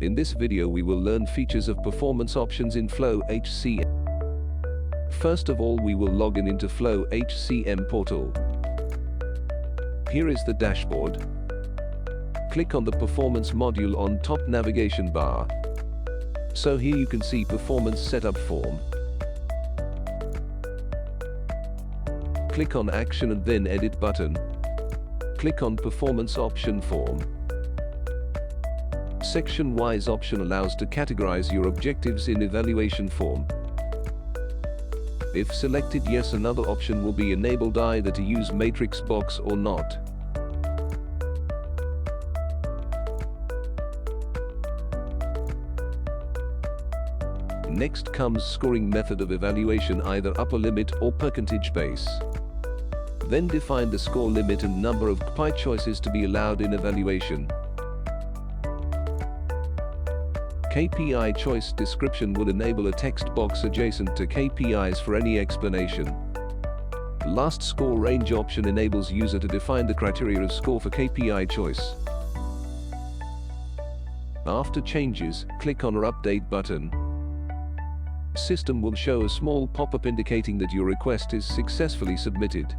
In this video we will learn features of performance options in FlowHCM. First of all, we will log in into FlowHCM portal. Here is the dashboard. Click on the performance module on top navigation bar. So here you can see performance setup form. Click on action and then edit button. Click on performance option form. Section-wise option allows to categorize your objectives in evaluation form. If selected yes, another option will be enabled, either to use matrix box or not. Next comes scoring method of evaluation, either upper limit or percentage base. Then define the score limit and number of KPI choices to be allowed in evaluation. KPI choice description will enable a text box adjacent to KPIs for any explanation. Last score range option enables user to define the criteria of score for KPI choice. After changes, click on Update button. System will show a small pop-up indicating that your request is successfully submitted.